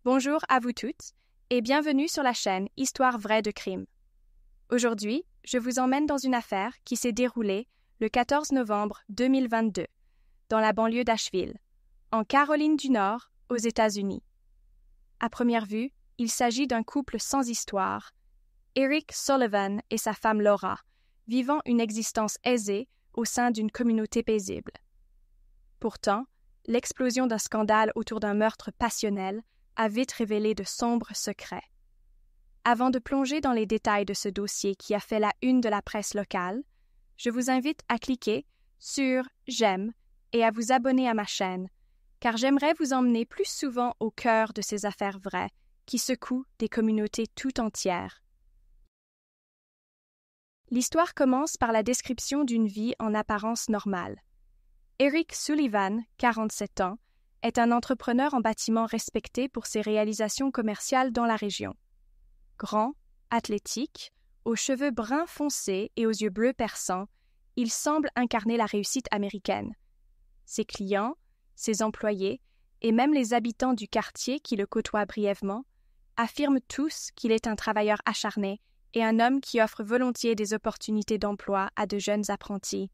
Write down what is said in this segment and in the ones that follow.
Bonjour à vous toutes et bienvenue sur la chaîne Histoire vraie de crime. Aujourd'hui, je vous emmène dans une affaire qui s'est déroulée le 14 novembre 2022 dans la banlieue d'Asheville, en Caroline du Nord, aux États-Unis. À première vue, il s'agit d'un couple sans histoire, Eric Sullivan et sa femme Laura, vivant une existence aisée au sein d'une communauté paisible. Pourtant, l'explosion d'un scandale autour d'un meurtre passionnel a vite révélé de sombres secrets. Avant de plonger dans les détails de ce dossier qui a fait la une de la presse locale, je vous invite à cliquer sur « J'aime » et à vous abonner à ma chaîne, car j'aimerais vous emmener plus souvent au cœur de ces affaires vraies qui secouent des communautés tout entières. L'histoire commence par la description d'une vie en apparence normale. Eric Sullivan, 47 ans, est un entrepreneur en bâtiment respecté pour ses réalisations commerciales dans la région. Grand, athlétique, aux cheveux bruns foncés et aux yeux bleus perçants, il semble incarner la réussite américaine. Ses clients, ses employés et même les habitants du quartier qui le côtoient brièvement affirment tous qu'il est un travailleur acharné et un homme qui offre volontiers des opportunités d'emploi à de jeunes apprentis.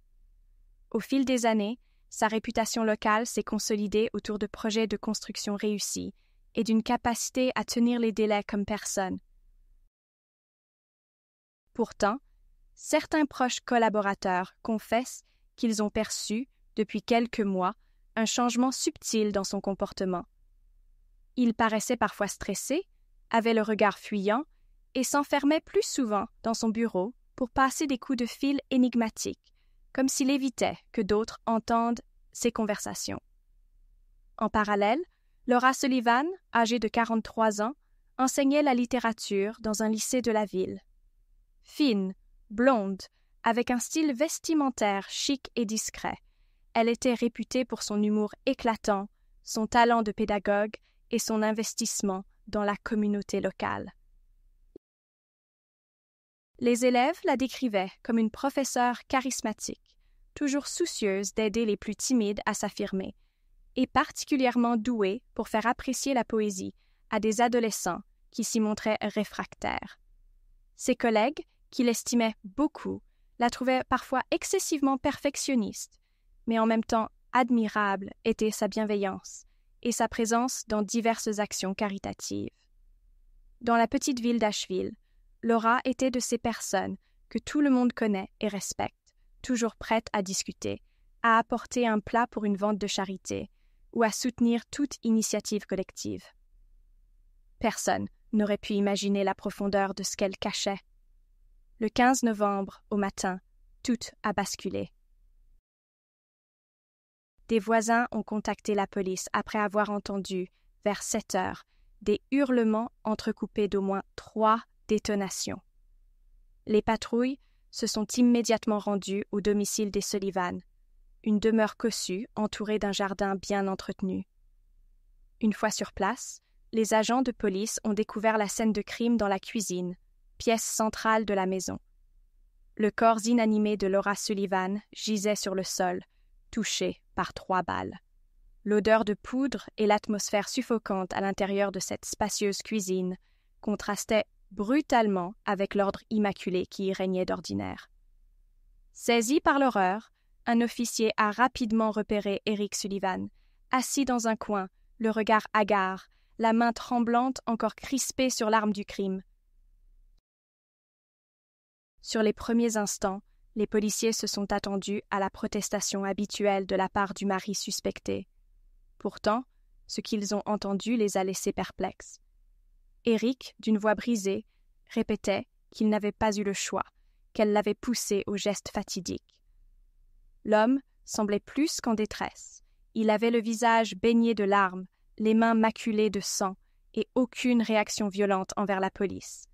Au fil des années, sa réputation locale s'est consolidée autour de projets de construction réussis et d'une capacité à tenir les délais comme personne. Pourtant, certains proches collaborateurs confessent qu'ils ont perçu, depuis quelques mois, un changement subtil dans son comportement. Il paraissait parfois stressé, avait le regard fuyant et s'enfermait plus souvent dans son bureau pour passer des coups de fil énigmatiques, comme s'il évitait que d'autres entendent ses conversations. En parallèle, Laura Sullivan, âgée de 43 ans, enseignait la littérature dans un lycée de la ville. Fine, blonde, avec un style vestimentaire chic et discret, elle était réputée pour son humour éclatant, son talent de pédagogue et son investissement dans la communauté locale. Les élèves la décrivaient comme une professeure charismatique, toujours soucieuse d'aider les plus timides à s'affirmer, et particulièrement douée pour faire apprécier la poésie à des adolescents qui s'y montraient réfractaires. Ses collègues, qui l'estimaient beaucoup, la trouvaient parfois excessivement perfectionniste, mais en même temps admirable était sa bienveillance et sa présence dans diverses actions caritatives. Dans la petite ville d'Asheville, Laura était de ces personnes que tout le monde connaît et respecte, toujours prête à discuter, à apporter un plat pour une vente de charité ou à soutenir toute initiative collective. Personne n'aurait pu imaginer la profondeur de ce qu'elle cachait. Le 15 novembre, au matin, tout a basculé. Des voisins ont contacté la police après avoir entendu, vers 7 heures, des hurlements entrecoupés d'au moins 3 détonations. Les patrouilles se sont immédiatement rendues au domicile des Sullivan, une demeure cossue entourée d'un jardin bien entretenu. Une fois sur place, les agents de police ont découvert la scène de crime dans la cuisine, pièce centrale de la maison. Le corps inanimé de Laura Sullivan gisait sur le sol, touché par 3 balles. L'odeur de poudre et l'atmosphère suffocante à l'intérieur de cette spacieuse cuisine contrastaient brutalement avec l'ordre immaculé qui y régnait d'ordinaire. Saisi par l'horreur, un officier a rapidement repéré Eric Sullivan, assis dans un coin, le regard hagard, la main tremblante encore crispée sur l'arme du crime. Sur les premiers instants, les policiers se sont attendus à la protestation habituelle de la part du mari suspecté. Pourtant, ce qu'ils ont entendu les a laissés perplexes. Eric, d'une voix brisée, répétait qu'il n'avait pas eu le choix, qu'elle l'avait poussé au geste fatidique. L'homme semblait plus qu'en détresse. Il avait le visage baigné de larmes, les mains maculées de sang et aucune réaction violente envers la police.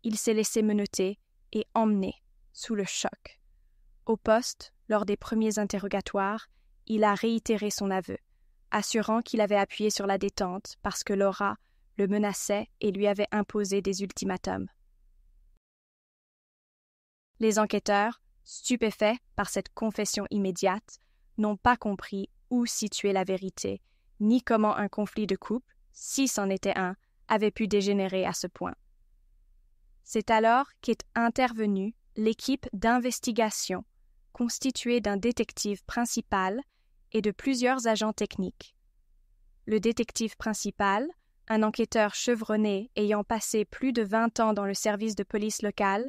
Il s'est laissé menotter et emmener sous le choc. Au poste, lors des premiers interrogatoires, il a réitéré son aveu, assurant qu'il avait appuyé sur la détente parce que Laura le menaçait et lui avait imposé des ultimatums. Les enquêteurs, stupéfaits par cette confession immédiate, n'ont pas compris où situer la vérité, ni comment un conflit de couple, si c'en était un, avait pu dégénérer à ce point. C'est alors qu'est intervenue l'équipe d'investigation, constituée d'un détective principal et de plusieurs agents techniques. Le détective principal, un enquêteur chevronné ayant passé plus de 20 ans dans le service de police local,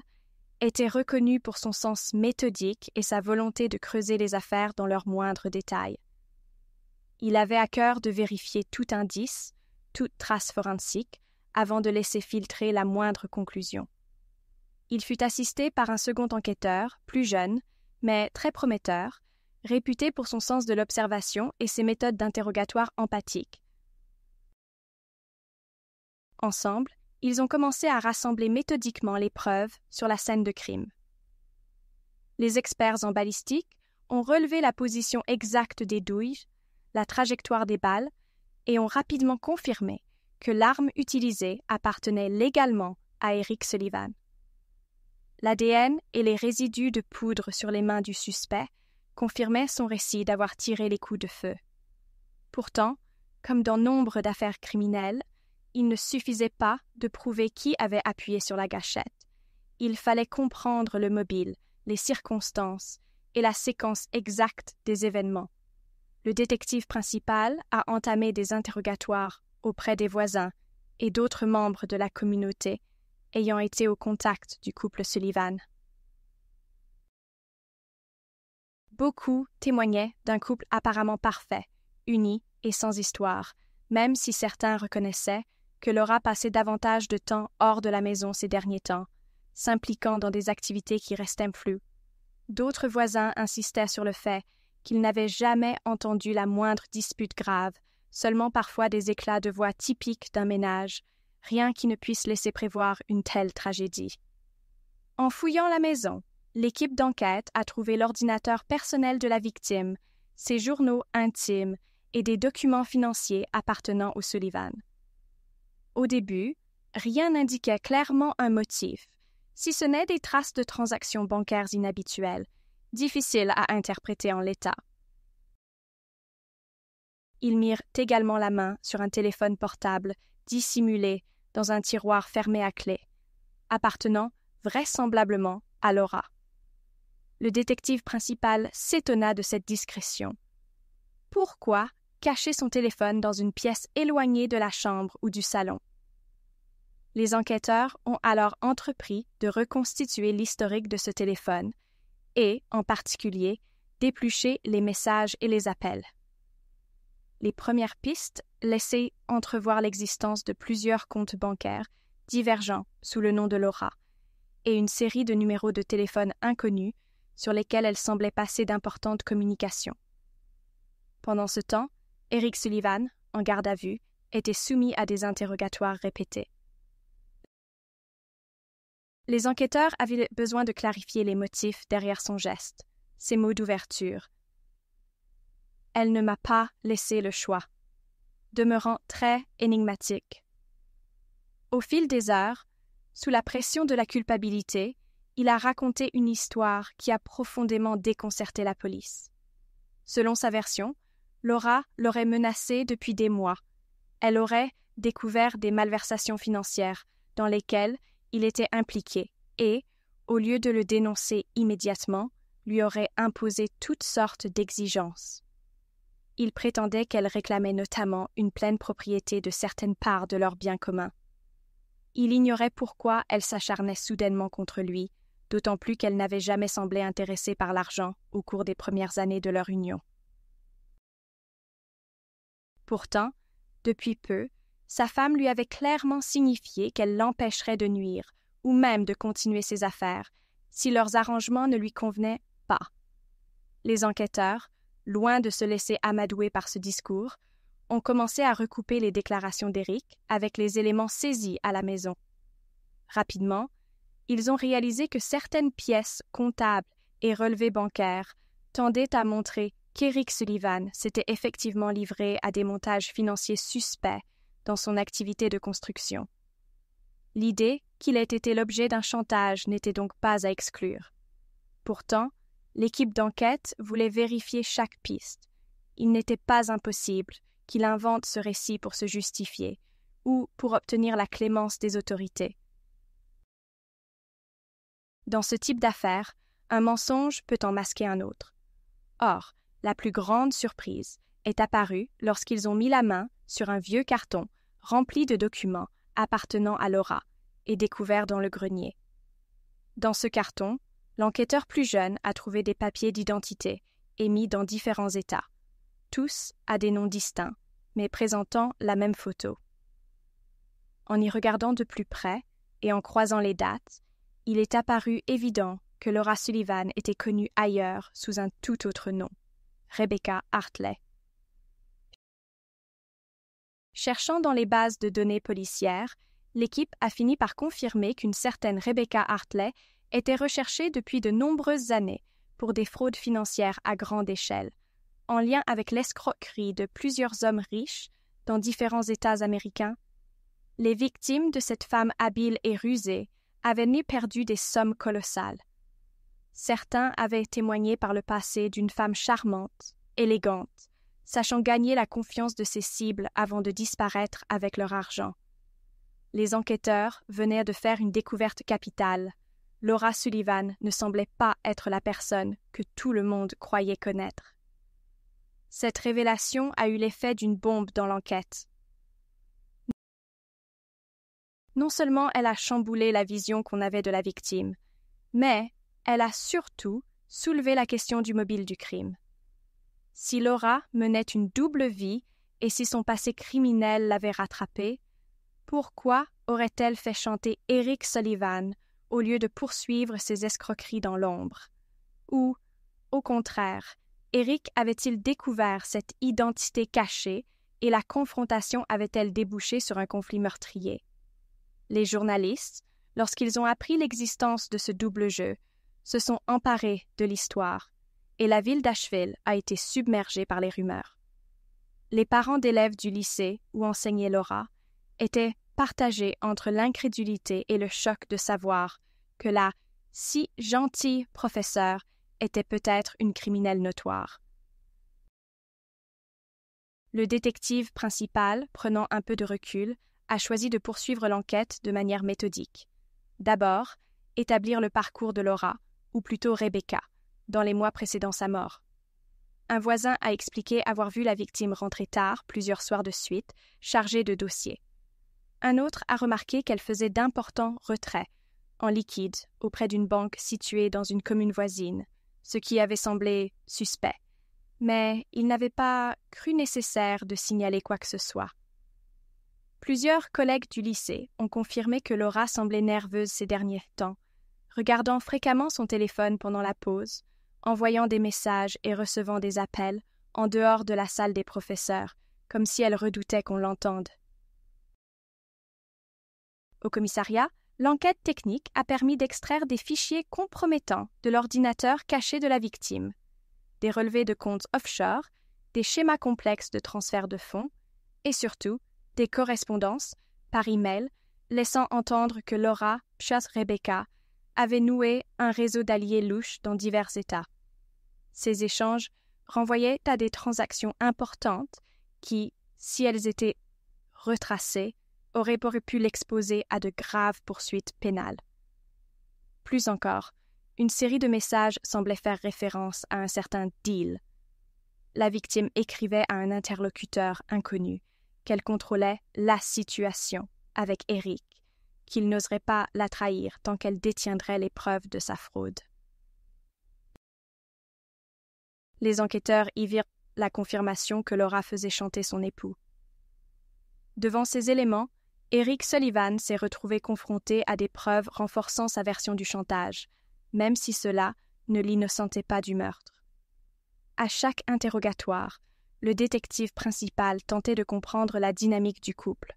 était reconnu pour son sens méthodique et sa volonté de creuser les affaires dans leurs moindres détails. Il avait à cœur de vérifier tout indice, toute trace forensique, avant de laisser filtrer la moindre conclusion. Il fut assisté par un second enquêteur, plus jeune, mais très prometteur, réputé pour son sens de l'observation et ses méthodes d'interrogatoire empathiques. Ensemble, ils ont commencé à rassembler méthodiquement les preuves sur la scène de crime. Les experts en balistique ont relevé la position exacte des douilles, la trajectoire des balles, et ont rapidement confirmé que l'arme utilisée appartenait légalement à Eric Sullivan. L'ADN et les résidus de poudre sur les mains du suspect confirmaient son récit d'avoir tiré les coups de feu. Pourtant, comme dans nombre d'affaires criminelles, il ne suffisait pas de prouver qui avait appuyé sur la gâchette. Il fallait comprendre le mobile, les circonstances et la séquence exacte des événements. Le détective principal a entamé des interrogatoires auprès des voisins et d'autres membres de la communauté ayant été au contact du couple Sullivan. Beaucoup témoignaient d'un couple apparemment parfait, uni et sans histoire, même si certains reconnaissaient que Laura passait davantage de temps hors de la maison ces derniers temps, s'impliquant dans des activités qui restaient floues. D'autres voisins insistaient sur le fait qu'ils n'avaient jamais entendu la moindre dispute grave, seulement parfois des éclats de voix typiques d'un ménage, rien qui ne puisse laisser prévoir une telle tragédie. En fouillant la maison, l'équipe d'enquête a trouvé l'ordinateur personnel de la victime, ses journaux intimes et des documents financiers appartenant aux Sullivan. Au début, rien n'indiquait clairement un motif, si ce n'est des traces de transactions bancaires inhabituelles, difficiles à interpréter en l'état. Ils mirent également la main sur un téléphone portable dissimulé dans un tiroir fermé à clé, appartenant vraisemblablement à Laura. Le détective principal s'étonna de cette discrétion. Pourquoi cacher son téléphone dans une pièce éloignée de la chambre ou du salon? Les enquêteurs ont alors entrepris de reconstituer l'historique de ce téléphone et, en particulier, d'éplucher les messages et les appels. Les premières pistes laissaient entrevoir l'existence de plusieurs comptes bancaires divergents sous le nom de Laura et une série de numéros de téléphone inconnus sur lesquels elle semblait passer d'importantes communications. Pendant ce temps, Eric Sullivan, en garde à vue, était soumis à des interrogatoires répétés. Les enquêteurs avaient besoin de clarifier les motifs derrière son geste, ses mots d'ouverture. « Elle ne m'a pas laissé le choix », demeurant très énigmatique. Au fil des heures, sous la pression de la culpabilité, il a raconté une histoire qui a profondément déconcerté la police. Selon sa version, Laura l'aurait menacé depuis des mois. Elle aurait découvert des malversations financières dans lesquelles il était impliqué et, au lieu de le dénoncer immédiatement, lui aurait imposé toutes sortes d'exigences. Il prétendait qu'elle réclamait notamment une pleine propriété de certaines parts de leurs biens communs. Il ignorait pourquoi elle s'acharnait soudainement contre lui, d'autant plus qu'elle n'avait jamais semblé intéressée par l'argent au cours des premières années de leur union. Pourtant, depuis peu, sa femme lui avait clairement signifié qu'elle l'empêcherait de nuire, ou même de continuer ses affaires, si leurs arrangements ne lui convenaient pas. Les enquêteurs, loin de se laisser amadouer par ce discours, ont commencé à recouper les déclarations d'Eric avec les éléments saisis à la maison. Rapidement, ils ont réalisé que certaines pièces comptables et relevés bancaires tendaient à montrer qu'Eric Sullivan s'était effectivement livré à des montages financiers suspects dans son activité de construction. L'idée qu'il ait été l'objet d'un chantage n'était donc pas à exclure. Pourtant, l'équipe d'enquête voulait vérifier chaque piste. Il n'était pas impossible qu'il invente ce récit pour se justifier ou pour obtenir la clémence des autorités. Dans ce type d'affaires, un mensonge peut en masquer un autre. Or, la plus grande surprise est apparue lorsqu'ils ont mis la main sur un vieux carton rempli de documents appartenant à Laura et découvert dans le grenier. Dans ce carton, l'enquêteur plus jeune a trouvé des papiers d'identité émis dans différents États, tous à des noms distincts, mais présentant la même photo. En y regardant de plus près et en croisant les dates, il est apparu évident que Laura Sullivan était connue ailleurs sous un tout autre nom, Rebecca Hartley. Cherchant dans les bases de données policières, l'équipe a fini par confirmer qu'une certaine Rebecca Hartley était recherchée depuis de nombreuses années pour des fraudes financières à grande échelle, en lien avec l'escroquerie de plusieurs hommes riches dans différents États américains. Les victimes de cette femme habile et rusée avaient perdu des sommes colossales. Certains avaient témoigné par le passé d'une femme charmante, élégante, sachant gagner la confiance de ses cibles avant de disparaître avec leur argent. Les enquêteurs venaient de faire une découverte capitale. Laura Sullivan ne semblait pas être la personne que tout le monde croyait connaître. Cette révélation a eu l'effet d'une bombe dans l'enquête. Non seulement elle a chamboulé la vision qu'on avait de la victime, mais elle a surtout soulevé la question du mobile du crime. Si Laura menait une double vie et si son passé criminel l'avait rattrapée, pourquoi aurait-elle fait chanter Eric Sullivan au lieu de poursuivre ses escroqueries dans l'ombre? Ou, au contraire, Eric avait-il découvert cette identité cachée et la confrontation avait-elle débouché sur un conflit meurtrier? Les journalistes, lorsqu'ils ont appris l'existence de ce double jeu, se sont emparés de l'histoire, et la ville d'Asheville a été submergée par les rumeurs. Les parents d'élèves du lycée où enseignait Laura étaient partagés entre l'incrédulité et le choc de savoir que la si gentille professeure était peut-être une criminelle notoire. Le détective principal, prenant un peu de recul, a choisi de poursuivre l'enquête de manière méthodique. D'abord, établir le parcours de Laura, ou plutôt Rebecca, dans les mois précédant sa mort. Un voisin a expliqué avoir vu la victime rentrer tard, plusieurs soirs de suite, chargée de dossiers. Un autre a remarqué qu'elle faisait d'importants retraits, en liquide, auprès d'une banque située dans une commune voisine, ce qui avait semblé suspect. Mais il n'avait pas cru nécessaire de signaler quoi que ce soit. Plusieurs collègues du lycée ont confirmé que Laura semblait nerveuse ces derniers temps, regardant fréquemment son téléphone pendant la pause, envoyant des messages et recevant des appels en dehors de la salle des professeurs, comme si elle redoutait qu'on l'entende. Au commissariat, l'enquête technique a permis d'extraire des fichiers compromettants de l'ordinateur caché de la victime, des relevés de comptes offshore, des schémas complexes de transfert de fonds et surtout des correspondances par email laissant entendre que Laura, chasse Rebecca, avait noué un réseau d'alliés louches dans divers États. Ces échanges renvoyaient à des transactions importantes qui, si elles étaient retracées, auraient pu l'exposer à de graves poursuites pénales. Plus encore, une série de messages semblait faire référence à un certain deal. La victime écrivait à un interlocuteur inconnu qu'elle contrôlait la situation avec Eric, qu'il n'oserait pas la trahir tant qu'elle détiendrait les preuves de sa fraude. Les enquêteurs y virent la confirmation que Laura faisait chanter son époux. Devant ces éléments, Eric Sullivan s'est retrouvé confronté à des preuves renforçant sa version du chantage, même si cela ne l'innocentait pas du meurtre. À chaque interrogatoire, le détective principal tentait de comprendre la dynamique du couple.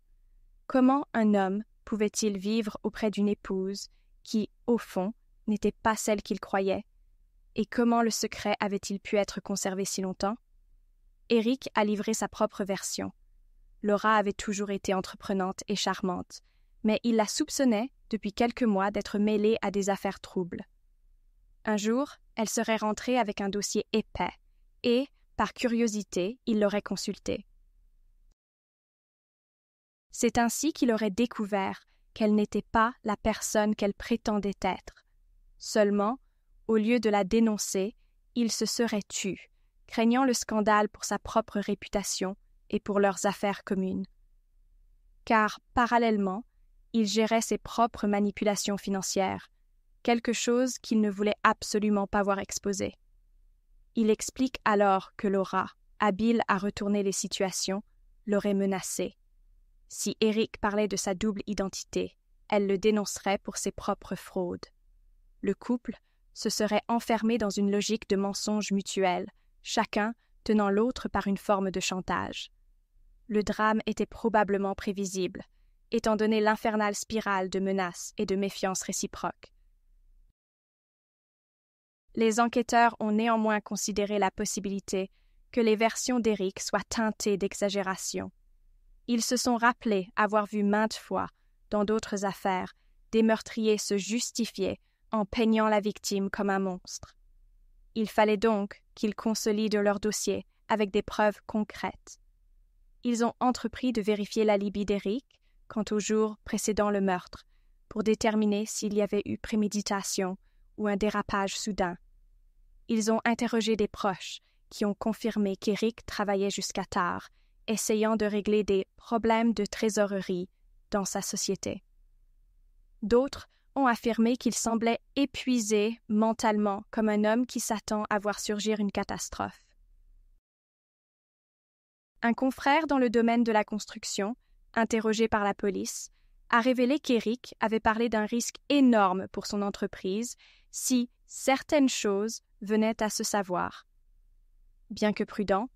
Comment un homme pouvait-il vivre auprès d'une épouse qui, au fond, n'était pas celle qu'il croyait? Et comment le secret avait-il pu être conservé si longtemps? Eric a livré sa propre version. Laura avait toujours été entreprenante et charmante, mais il la soupçonnait depuis quelques mois d'être mêlée à des affaires troubles. Un jour, elle serait rentrée avec un dossier épais et, par curiosité, il l'aurait consulté. C'est ainsi qu'il aurait découvert qu'elle n'était pas la personne qu'elle prétendait être. Seulement, au lieu de la dénoncer, il se serait tu, craignant le scandale pour sa propre réputation et pour leurs affaires communes. Car, parallèlement, il gérait ses propres manipulations financières, quelque chose qu'il ne voulait absolument pas voir exposé. Il explique alors que Laura, habile à retourner les situations, l'aurait menacé. Si Eric parlait de sa double identité, elle le dénoncerait pour ses propres fraudes. Le couple se serait enfermé dans une logique de mensonges mutuels, chacun tenant l'autre par une forme de chantage. Le drame était probablement prévisible, étant donné l'infernale spirale de menaces et de méfiance réciproques. Les enquêteurs ont néanmoins considéré la possibilité que les versions d'Eric soient teintées d'exagération. Ils se sont rappelés avoir vu maintes fois, dans d'autres affaires, des meurtriers se justifier en peignant la victime comme un monstre. Il fallait donc qu'ils consolident leur dossier avec des preuves concrètes. Ils ont entrepris de vérifier l'alibi d'Eric quant au jour précédant le meurtre, pour déterminer s'il y avait eu préméditation ou un dérapage soudain. Ils ont interrogé des proches qui ont confirmé qu'Eric travaillait jusqu'à tard, essayant de régler des problèmes de trésorerie dans sa société. D'autres ont affirmé qu'il semblait épuisé mentalement comme un homme qui s'attend à voir surgir une catastrophe. Un confrère dans le domaine de la construction, interrogé par la police, a révélé qu'Eric avait parlé d'un risque énorme pour son entreprise si certaines choses venaient à se savoir. Bien que prudent,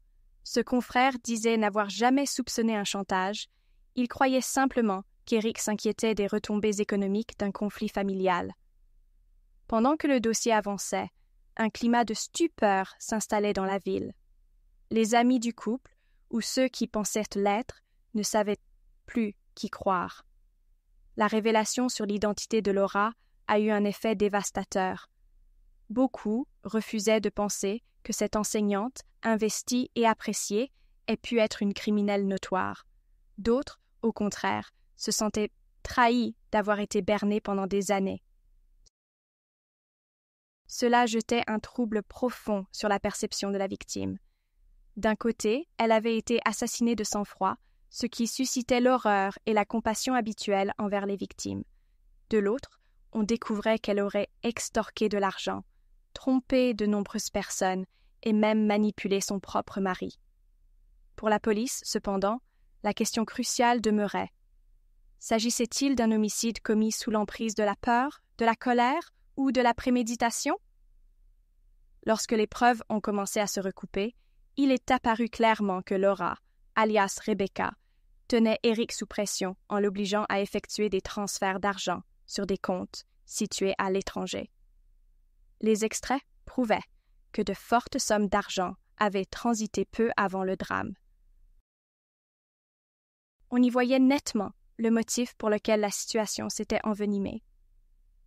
ce confrère disait n'avoir jamais soupçonné un chantage, il croyait simplement qu'Eric s'inquiétait des retombées économiques d'un conflit familial. Pendant que le dossier avançait, un climat de stupeur s'installait dans la ville. Les amis du couple, ou ceux qui pensaient l'être, ne savaient plus qui croire. La révélation sur l'identité de Laura a eu un effet dévastateur. Beaucoup refusaient de penser que cette enseignante, investie et appréciée, ait pu être une criminelle notoire. D'autres, au contraire, se sentaient trahis d'avoir été bernés pendant des années. Cela jetait un trouble profond sur la perception de la victime. D'un côté, elle avait été assassinée de sang-froid, ce qui suscitait l'horreur et la compassion habituelle envers les victimes. De l'autre, on découvrait qu'elle aurait extorqué de l'argent, trompé de nombreuses personnes et même manipulé son propre mari. Pour la police, cependant, la question cruciale demeurait. S'agissait-il d'un homicide commis sous l'emprise de la peur, de la colère ou de la préméditation? Lorsque les preuves ont commencé à se recouper, il est apparu clairement que Laura, alias Rebecca, tenait Eric sous pression en l'obligeant à effectuer des transferts d'argent sur des comptes situés à l'étranger. Les extraits prouvaient que de fortes sommes d'argent avaient transité peu avant le drame. On y voyait nettement le motif pour lequel la situation s'était envenimée.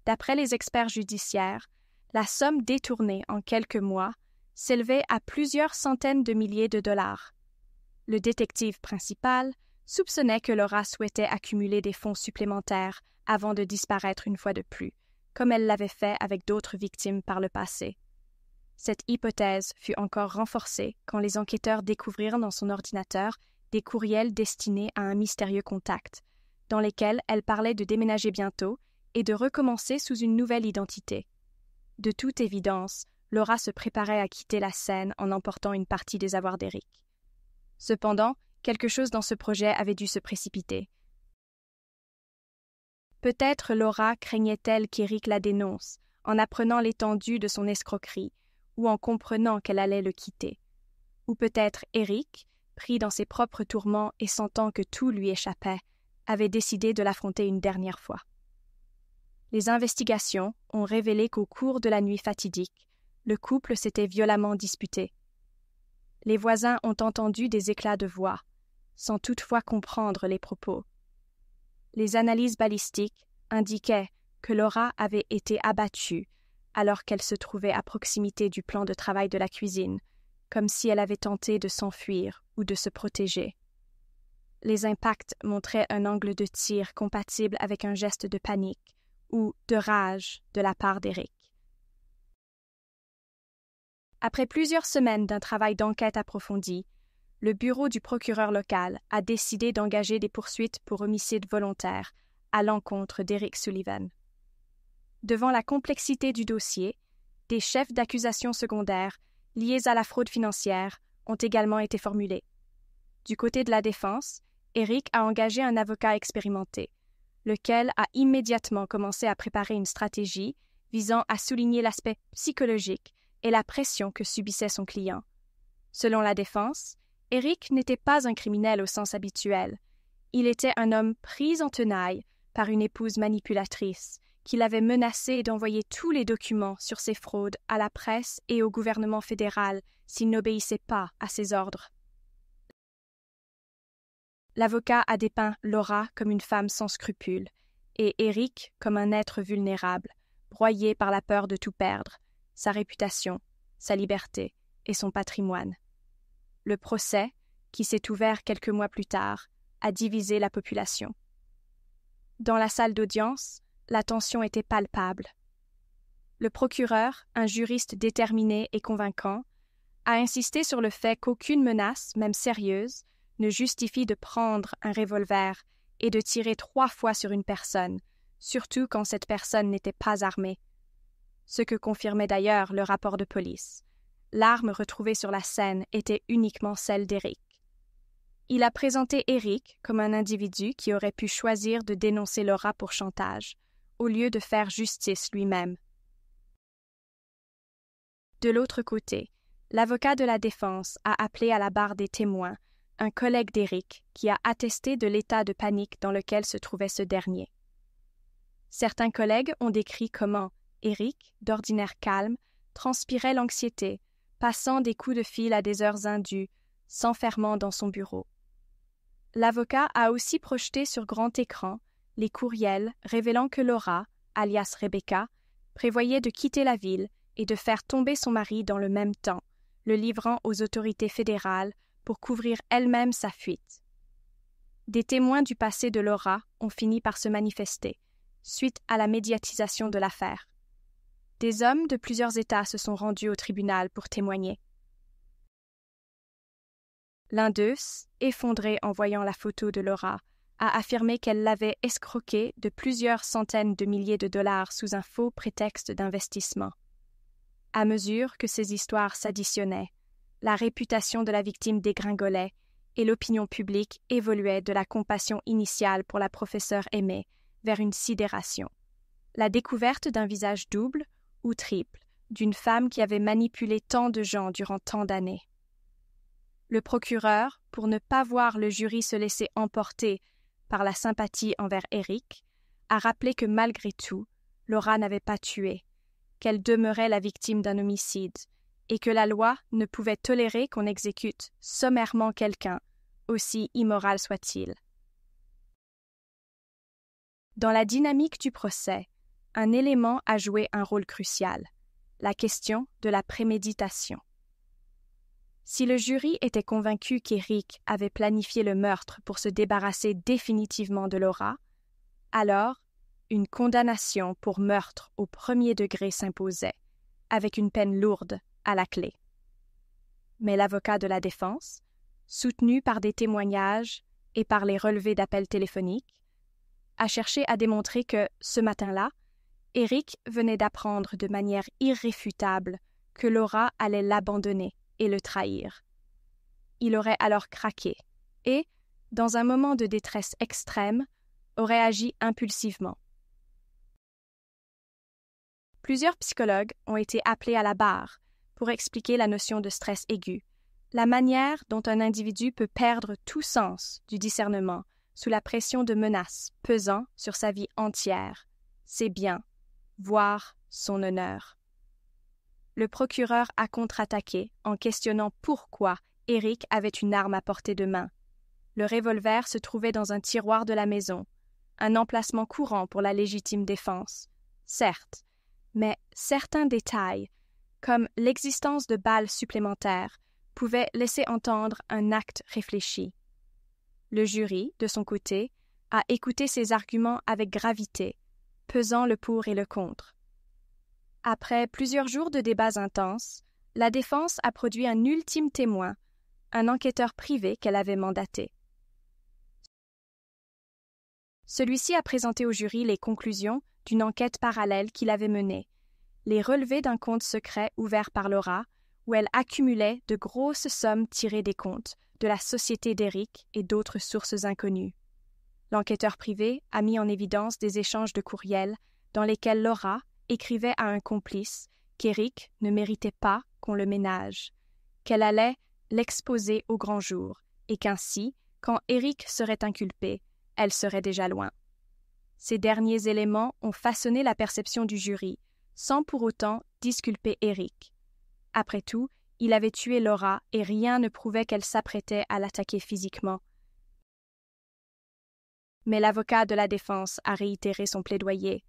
D'après les experts judiciaires, la somme détournée en quelques mois s'élevait à plusieurs centaines de milliers de dollars. Le détective principal soupçonnait que Laura souhaitait accumuler des fonds supplémentaires avant de disparaître une fois de plus, comme elle l'avait fait avec d'autres victimes par le passé. Cette hypothèse fut encore renforcée quand les enquêteurs découvrirent dans son ordinateur des courriels destinés à un mystérieux contact, dans lesquels elle parlait de déménager bientôt et de recommencer sous une nouvelle identité. De toute évidence, Laura se préparait à quitter la scène en emportant une partie des avoirs d'Eric. Cependant, quelque chose dans ce projet avait dû se précipiter. Peut-être Laura craignait-elle qu'Eric la dénonce, en apprenant l'étendue de son escroquerie, ou en comprenant qu'elle allait le quitter. Ou peut-être Eric, pris dans ses propres tourments et sentant que tout lui échappait, avait décidé de l'affronter une dernière fois. Les investigations ont révélé qu'au cours de la nuit fatidique, le couple s'était violemment disputé. Les voisins ont entendu des éclats de voix, sans toutefois comprendre les propos. Les analyses balistiques indiquaient que Laura avait été abattue alors qu'elle se trouvait à proximité du plan de travail de la cuisine, comme si elle avait tenté de s'enfuir ou de se protéger. Les impacts montraient un angle de tir compatible avec un geste de panique ou de rage de la part d'Eric. Après plusieurs semaines d'un travail d'enquête approfondi, le bureau du procureur local a décidé d'engager des poursuites pour homicide volontaire à l'encontre d'Eric Sullivan. Devant la complexité du dossier, des chefs d'accusation secondaires liés à la fraude financière ont également été formulés. Du côté de la défense, Eric a engagé un avocat expérimenté, lequel a immédiatement commencé à préparer une stratégie visant à souligner l'aspect psychologique et la pression que subissait son client. Selon la défense, Eric n'était pas un criminel au sens habituel. Il était un homme pris en tenaille par une épouse manipulatrice qui l'avait menacé d'envoyer tous les documents sur ses fraudes à la presse et au gouvernement fédéral s'il n'obéissait pas à ses ordres. L'avocat a dépeint Laura comme une femme sans scrupules et Eric comme un être vulnérable, broyé par la peur de tout perdre, sa réputation, sa liberté et son patrimoine. Le procès, qui s'est ouvert quelques mois plus tard, a divisé la population. Dans la salle d'audience, la tension était palpable. Le procureur, un juriste déterminé et convaincant, a insisté sur le fait qu'aucune menace, même sérieuse, ne justifie de prendre un revolver et de tirer 3 fois sur une personne, surtout quand cette personne n'était pas armée. Ce que confirmait d'ailleurs le rapport de police. L'arme retrouvée sur la scène était uniquement celle d'Eric. Il a présenté Eric comme un individu qui aurait pu choisir de dénoncer Laura pour chantage, au lieu de faire justice lui-même. De l'autre côté, l'avocat de la défense a appelé à la barre des témoins un collègue d'Eric qui a attesté de l'état de panique dans lequel se trouvait ce dernier. Certains collègues ont décrit comment Eric, d'ordinaire calme, transpirait l'anxiété, passant des coups de fil à des heures indues, s'enfermant dans son bureau. L'avocat a aussi projeté sur grand écran les courriels révélant que Laura, alias Rebecca, prévoyait de quitter la ville et de faire tomber son mari dans le même temps, le livrant aux autorités fédérales pour couvrir elle-même sa fuite. Des témoins du passé de Laura ont fini par se manifester, suite à la médiatisation de l'affaire. Des hommes de plusieurs États se sont rendus au tribunal pour témoigner. L'un d'eux, effondré en voyant la photo de Laura, a affirmé qu'elle l'avait escroqué de plusieurs centaines de milliers de dollars sous un faux prétexte d'investissement. À mesure que ces histoires s'additionnaient, la réputation de la victime dégringolait et l'opinion publique évoluait de la compassion initiale pour la professeure Aimée vers une sidération. La découverte d'un visage double ou triple d'une femme qui avait manipulé tant de gens durant tant d'années. Le procureur, pour ne pas voir le jury se laisser emporter par la sympathie envers Eric, a rappelé que malgré tout, Laura n'avait pas tué, qu'elle demeurait la victime d'un homicide, et que la loi ne pouvait tolérer qu'on exécute sommairement quelqu'un, aussi immoral soit-il. Dans la dynamique du procès, un élément a joué un rôle crucial, la question de la préméditation. Si le jury était convaincu qu'Eric avait planifié le meurtre pour se débarrasser définitivement de Laura, alors une condamnation pour meurtre au 1er degré s'imposait, avec une peine lourde à la clé. Mais l'avocat de la défense, soutenu par des témoignages et par les relevés d'appels téléphoniques, a cherché à démontrer que, ce matin-là, Eric venait d'apprendre de manière irréfutable que Laura allait l'abandonner et le trahir. Il aurait alors craqué et, dans un moment de détresse extrême, aurait agi impulsivement. Plusieurs psychologues ont été appelés à la barre pour expliquer la notion de stress aigu, la manière dont un individu peut perdre tout sens du discernement sous la pression de menaces pesant sur sa vie entière, ses biens, voire son honneur. Le procureur a contre-attaqué en questionnant pourquoi Eric avait une arme à portée de main. Le revolver se trouvait dans un tiroir de la maison, un emplacement courant pour la légitime défense, certes, mais certains détails, comme l'existence de balles supplémentaires, pouvaient laisser entendre un acte réfléchi. Le jury, de son côté, a écouté ses arguments avec gravité, pesant le pour et le contre. Après plusieurs jours de débats intenses, la défense a produit un ultime témoin, un enquêteur privé qu'elle avait mandaté. Celui-ci a présenté au jury les conclusions d'une enquête parallèle qu'il avait menée, les relevés d'un compte secret ouvert par Laura, où elle accumulait de grosses sommes tirées des comptes de la société d'Eric et d'autres sources inconnues. L'enquêteur privé a mis en évidence des échanges de courriels dans lesquels Laura écrivait à un complice qu'Eric ne méritait pas qu'on le ménage, qu'elle allait l'exposer au grand jour et qu'ainsi, quand Eric serait inculpé, elle serait déjà loin. Ces derniers éléments ont façonné la perception du jury, sans pour autant disculper Eric. Après tout, il avait tué Laura et rien ne prouvait qu'elle s'apprêtait à l'attaquer physiquement. Mais l'avocat de la défense a réitéré son plaidoyer.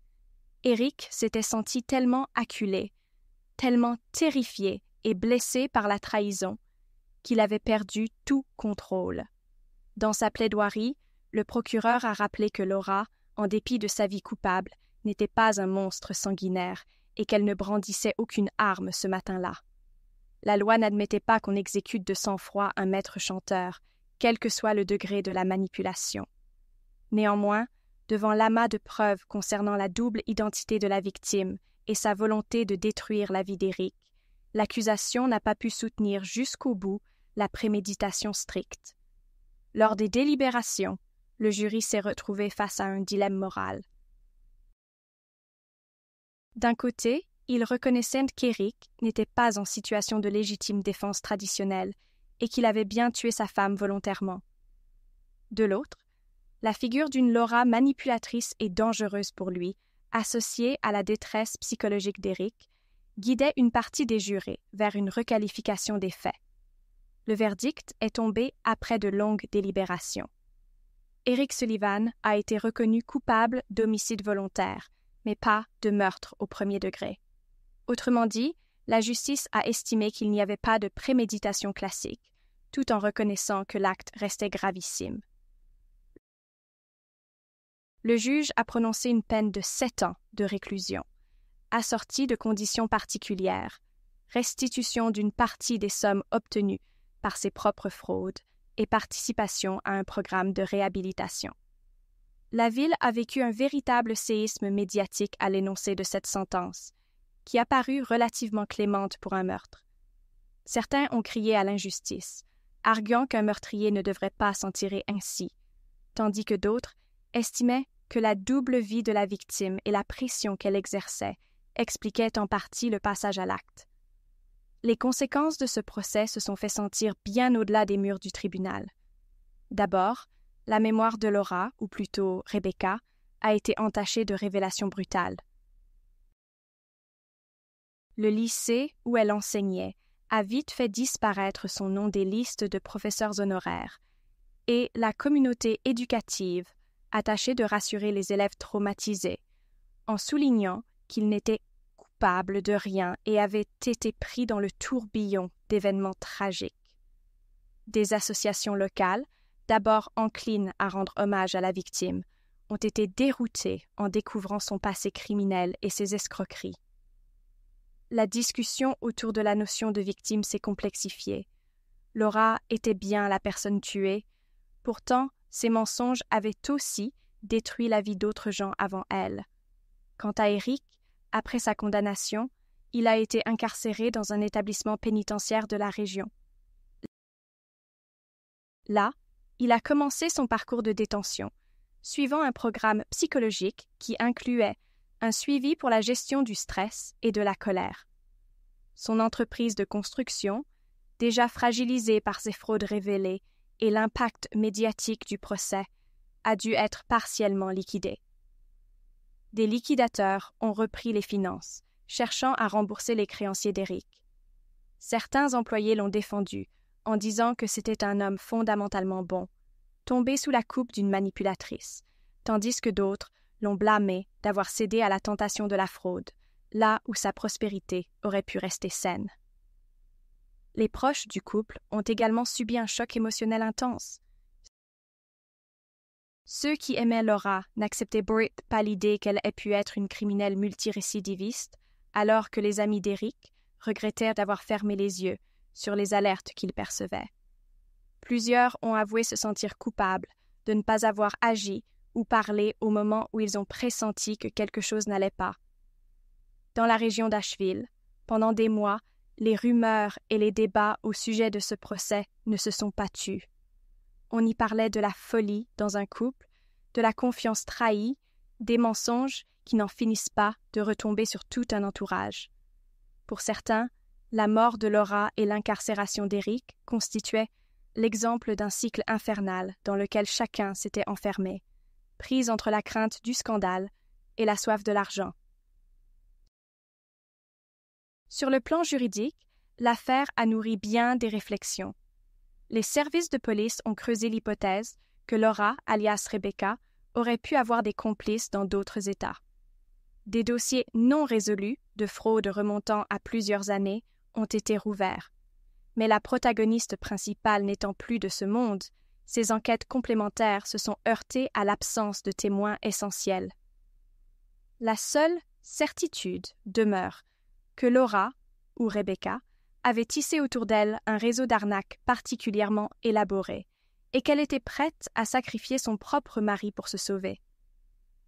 Eric s'était senti tellement acculé, tellement terrifié et blessé par la trahison, qu'il avait perdu tout contrôle. Dans sa plaidoirie, le procureur a rappelé que Laura, en dépit de sa vie coupable, n'était pas un monstre sanguinaire et qu'elle ne brandissait aucune arme ce matin-là. La loi n'admettait pas qu'on exécute de sang-froid un maître chanteur, quel que soit le degré de la manipulation. Néanmoins, devant l'amas de preuves concernant la double identité de la victime et sa volonté de détruire la vie d'Eric, l'accusation n'a pas pu soutenir jusqu'au bout la préméditation stricte. Lors des délibérations, le jury s'est retrouvé face à un dilemme moral. D'un côté, il reconnaissait qu'Eric n'était pas en situation de légitime défense traditionnelle et qu'il avait bien tué sa femme volontairement. De l'autre, la figure d'une Laura manipulatrice et dangereuse pour lui, associée à la détresse psychologique d'Eric, guidait une partie des jurés vers une requalification des faits. Le verdict est tombé après de longues délibérations. Eric Sullivan a été reconnu coupable d'homicide volontaire, mais pas de meurtre au premier degré. Autrement dit, la justice a estimé qu'il n'y avait pas de préméditation classique, tout en reconnaissant que l'acte restait gravissime. Le juge a prononcé une peine de 7 ans de réclusion, assortie de conditions particulières, restitution d'une partie des sommes obtenues par ses propres fraudes et participation à un programme de réhabilitation. La ville a vécu un véritable séisme médiatique à l'énoncé de cette sentence, qui a paru relativement clémente pour un meurtre. Certains ont crié à l'injustice, arguant qu'un meurtrier ne devrait pas s'en tirer ainsi, tandis que d'autres estimaient que la double vie de la victime et la pression qu'elle exerçait expliquaient en partie le passage à l'acte. Les conséquences de ce procès se sont fait sentir bien au-delà des murs du tribunal. D'abord, la mémoire de Laura, ou plutôt Rebecca, a été entachée de révélations brutales. Le lycée où elle enseignait a vite fait disparaître son nom des listes de professeurs honoraires, et la communauté éducative a tâché de rassurer les élèves traumatisés, en soulignant qu'ils n'étaient coupables de rien et avaient été pris dans le tourbillon d'événements tragiques. Des associations locales, d'abord enclines à rendre hommage à la victime, ont été déroutées en découvrant son passé criminel et ses escroqueries. La discussion autour de la notion de victime s'est complexifiée. Laura était bien la personne tuée, pourtant ses mensonges avaient aussi détruit la vie d'autres gens avant elle. Quant à Eric, après sa condamnation, il a été incarcéré dans un établissement pénitentiaire de la région. Là, il a commencé son parcours de détention, suivant un programme psychologique qui incluait un suivi pour la gestion du stress et de la colère. Son entreprise de construction, déjà fragilisée par ses fraudes révélées et l'impact médiatique du procès, a dû être partiellement liquidée. Des liquidateurs ont repris les finances, cherchant à rembourser les créanciers d'Eric. Certains employés l'ont défendu, en disant que c'était un homme fondamentalement bon, tombé sous la coupe d'une manipulatrice, tandis que d'autres l'ont blâmé d'avoir cédé à la tentation de la fraude, là où sa prospérité aurait pu rester saine. Les proches du couple ont également subi un choc émotionnel intense. Ceux qui aimaient Laura n'acceptaient brut pas l'idée qu'elle ait pu être une criminelle multirécidiviste, alors que les amis d'Eric regrettèrent d'avoir fermé les yeux sur les alertes qu'ils percevaient. Plusieurs ont avoué se sentir coupables de ne pas avoir agi ou parlé au moment où ils ont pressenti que quelque chose n'allait pas. Dans la région d'Asheville, pendant des mois, les rumeurs et les débats au sujet de ce procès ne se sont pas tus. On y parlait de la folie dans un couple, de la confiance trahie, des mensonges qui n'en finissent pas de retomber sur tout un entourage. Pour certains, la mort de Laura et l'incarcération d'Eric constituaient l'exemple d'un cycle infernal dans lequel chacun s'était enfermé, pris entre la crainte du scandale et la soif de l'argent. Sur le plan juridique, l'affaire a nourri bien des réflexions. Les services de police ont creusé l'hypothèse que Laura, alias Rebecca, aurait pu avoir des complices dans d'autres États. Des dossiers non résolus, de fraude remontant à plusieurs années, ont été rouverts. Mais la protagoniste principale n'étant plus de ce monde, ces enquêtes complémentaires se sont heurtées à l'absence de témoins essentiels. La seule certitude demeure que Laura, ou Rebecca, avait tissé autour d'elle un réseau d'arnaques particulièrement élaboré, et qu'elle était prête à sacrifier son propre mari pour se sauver.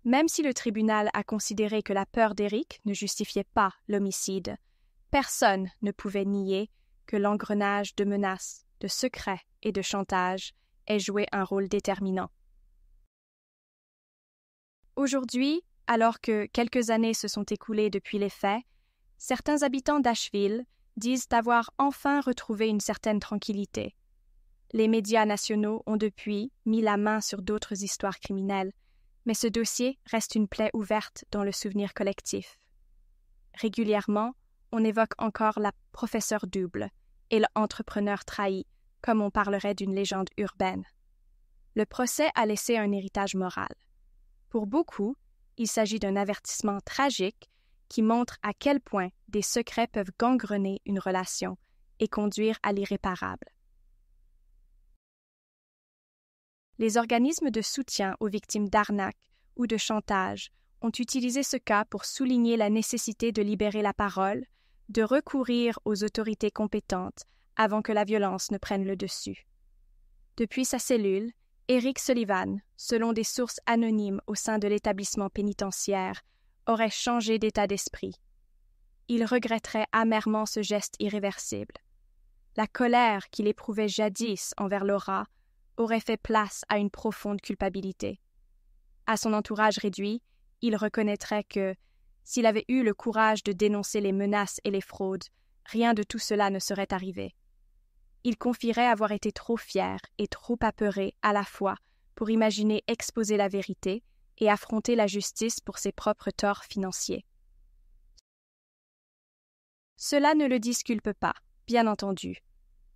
Même si le tribunal a considéré que la peur d'Eric ne justifiait pas l'homicide, personne ne pouvait nier que l'engrenage de menaces, de secrets et de chantage ait joué un rôle déterminant. Aujourd'hui, alors que quelques années se sont écoulées depuis les faits, certains habitants d'Asheville disent avoir enfin retrouvé une certaine tranquillité. Les médias nationaux ont depuis mis la main sur d'autres histoires criminelles, mais ce dossier reste une plaie ouverte dans le souvenir collectif. Régulièrement, on évoque encore la professeure double et l'entrepreneur trahi, comme on parlerait d'une légende urbaine. Le procès a laissé un héritage moral. Pour beaucoup, il s'agit d'un avertissement tragique qui montre à quel point des secrets peuvent gangrener une relation et conduire à l'irréparable. Les organismes de soutien aux victimes d'arnaques ou de chantage ont utilisé ce cas pour souligner la nécessité de libérer la parole, de recourir aux autorités compétentes avant que la violence ne prenne le dessus. Depuis sa cellule, Eric Sullivan, selon des sources anonymes au sein de l'établissement pénitentiaire, aurait changé d'état d'esprit. Il regretterait amèrement ce geste irréversible. La colère qu'il éprouvait jadis envers Laura aurait fait place à une profonde culpabilité. À son entourage réduit, il reconnaîtrait que, s'il avait eu le courage de dénoncer les menaces et les fraudes, rien de tout cela ne serait arrivé. Il confierait avoir été trop fier et trop apeuré à la fois pour imaginer exposer la vérité et affronter la justice pour ses propres torts financiers. Cela ne le disculpe pas, bien entendu,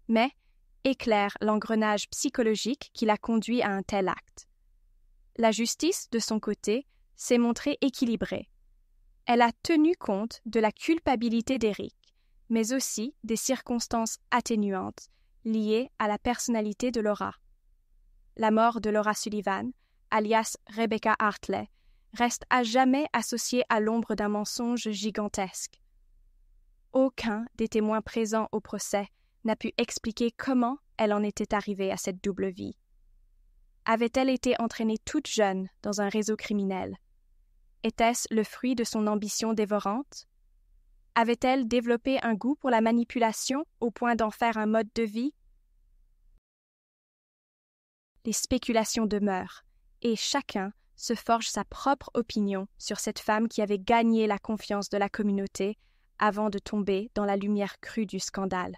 mais éclaire l'engrenage psychologique qui l'a conduit à un tel acte. La justice, de son côté, s'est montrée équilibrée. Elle a tenu compte de la culpabilité d'Eric, mais aussi des circonstances atténuantes liées à la personnalité de Laura. La mort de Laura Sullivan, alias Rebecca Hartley, reste à jamais associée à l'ombre d'un mensonge gigantesque. Aucun des témoins présents au procès n'a pu expliquer comment elle en était arrivée à cette double vie. Avait-elle été entraînée toute jeune dans un réseau criminel? Était-ce le fruit de son ambition dévorante? Avait-elle développé un goût pour la manipulation au point d'en faire un mode de vie? Les spéculations demeurent, et chacun se forge sa propre opinion sur cette femme qui avait gagné la confiance de la communauté avant de tomber dans la lumière crue du scandale.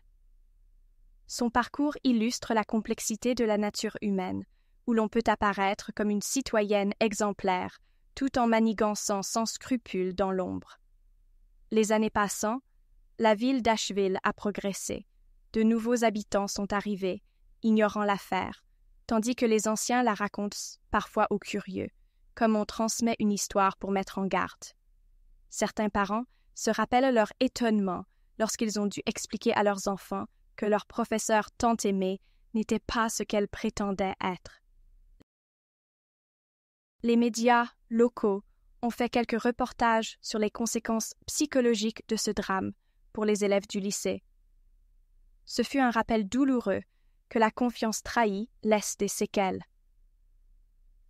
Son parcours illustre la complexité de la nature humaine, où l'on peut apparaître comme une citoyenne exemplaire, tout en manigançant sans scrupule dans l'ombre. Les années passant, la ville d'Asheville a progressé. De nouveaux habitants sont arrivés, ignorant l'affaire, tandis que les anciens la racontent parfois aux curieux, comme on transmet une histoire pour mettre en garde. Certains parents se rappellent leur étonnement lorsqu'ils ont dû expliquer à leurs enfants que leur professeur tant aimé n'était pas ce qu'elle prétendait être. Les médias locaux ont fait quelques reportages sur les conséquences psychologiques de ce drame pour les élèves du lycée. Ce fut un rappel douloureux que la confiance trahie laisse des séquelles.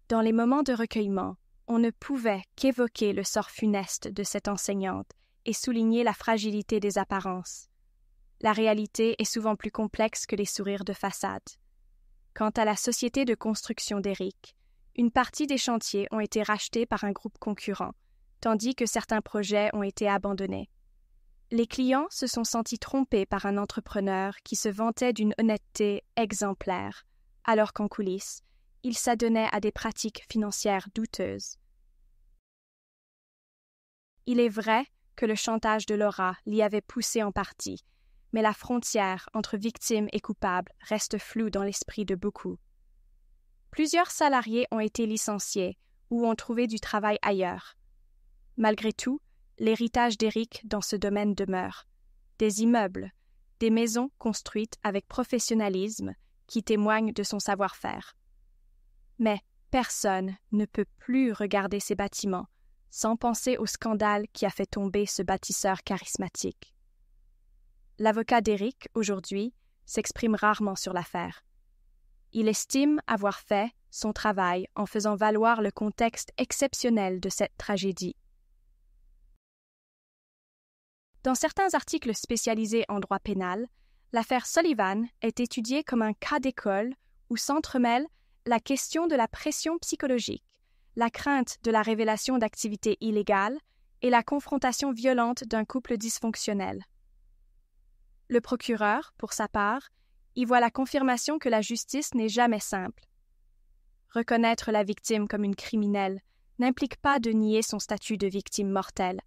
Dans les moments de recueillement, on ne pouvait qu'évoquer le sort funeste de cette enseignante et souligner la fragilité des apparences. La réalité est souvent plus complexe que les sourires de façade. Quant à la société de construction d'Éric, une partie des chantiers ont été rachetés par un groupe concurrent, tandis que certains projets ont été abandonnés. Les clients se sont sentis trompés par un entrepreneur qui se vantait d'une honnêteté exemplaire, alors qu'en coulisses, il s'adonnait à des pratiques financières douteuses. Il est vrai que le chantage de Laura l'y avait poussé en partie, mais la frontière entre victime et coupable reste floue dans l'esprit de beaucoup. Plusieurs salariés ont été licenciés ou ont trouvé du travail ailleurs. Malgré tout, l'héritage d'Éric dans ce domaine demeure. Des immeubles, des maisons construites avec professionnalisme qui témoignent de son savoir-faire. Mais personne ne peut plus regarder ces bâtiments sans penser au scandale qui a fait tomber ce bâtisseur charismatique. L'avocat d'Éric, aujourd'hui, s'exprime rarement sur l'affaire. Il estime avoir fait son travail en faisant valoir le contexte exceptionnel de cette tragédie. Dans certains articles spécialisés en droit pénal, l'affaire Sullivan est étudiée comme un cas d'école où s'entremêlent la question de la pression psychologique, la crainte de la révélation d'activités illégales et la confrontation violente d'un couple dysfonctionnel. Le procureur, pour sa part, y voit la confirmation que la justice n'est jamais simple. Reconnaître la victime comme une criminelle n'implique pas de nier son statut de victime mortelle,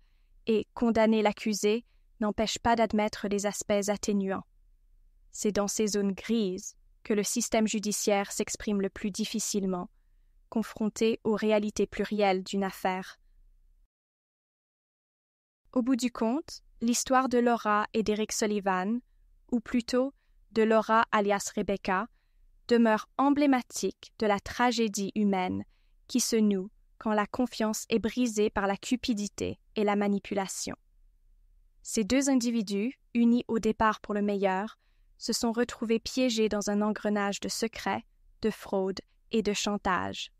et condamner l'accusé n'empêche pas d'admettre les aspects atténuants. C'est dans ces zones grises que le système judiciaire s'exprime le plus difficilement, confronté aux réalités plurielles d'une affaire. Au bout du compte, l'histoire de Laura et d'Éric Sullivan, ou plutôt de Laura alias Rebecca, demeure emblématique de la tragédie humaine qui se noue quand la confiance est brisée par la cupidité et la manipulation. Ces deux individus, unis au départ pour le meilleur, se sont retrouvés piégés dans un engrenage de secrets, de fraude et de chantage.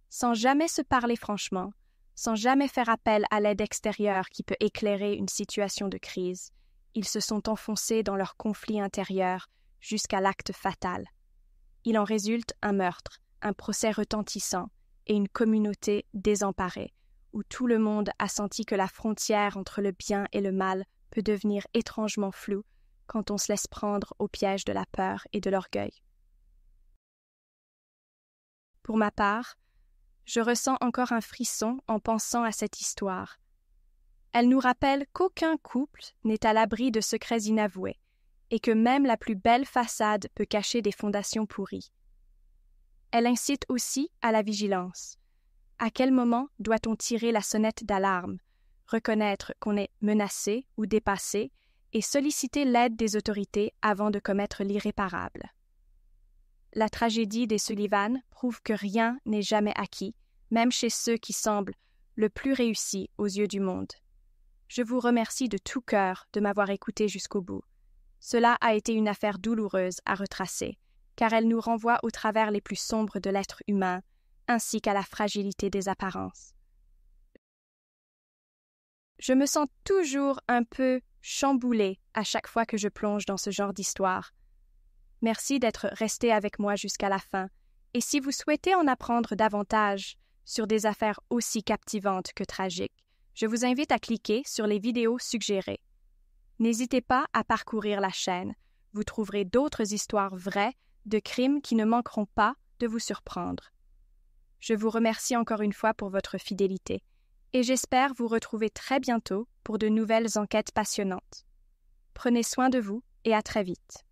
Sans jamais se parler franchement, sans jamais faire appel à l'aide extérieure qui peut éclairer une situation de crise, ils se sont enfoncés dans leur conflit intérieur jusqu'à l'acte fatal. Il en résulte un meurtre, un procès retentissant et une communauté désemparée, où tout le monde a senti que la frontière entre le bien et le mal peut devenir étrangement floue quand on se laisse prendre au piège de la peur et de l'orgueil. Pour ma part, je ressens encore un frisson en pensant à cette histoire. Elle nous rappelle qu'aucun couple n'est à l'abri de secrets inavoués et que même la plus belle façade peut cacher des fondations pourries. Elle incite aussi à la vigilance. À quel moment doit-on tirer la sonnette d'alarme, reconnaître qu'on est menacé ou dépassé et solliciter l'aide des autorités avant de commettre l'irréparable? La tragédie des Sullivan prouve que rien n'est jamais acquis, même chez ceux qui semblent le plus réussis aux yeux du monde. Je vous remercie de tout cœur de m'avoir écouté jusqu'au bout. Cela a été une affaire douloureuse à retracer, car elle nous renvoie au travers les plus sombres de l'être humain, ainsi qu'à la fragilité des apparences. Je me sens toujours un peu chamboulée à chaque fois que je plonge dans ce genre d'histoire. Merci d'être resté avec moi jusqu'à la fin, et si vous souhaitez en apprendre davantage sur des affaires aussi captivantes que tragiques, je vous invite à cliquer sur les vidéos suggérées. N'hésitez pas à parcourir la chaîne, vous trouverez d'autres histoires vraies de crimes qui ne manqueront pas de vous surprendre. Je vous remercie encore une fois pour votre fidélité, et j'espère vous retrouver très bientôt pour de nouvelles enquêtes passionnantes. Prenez soin de vous et à très vite.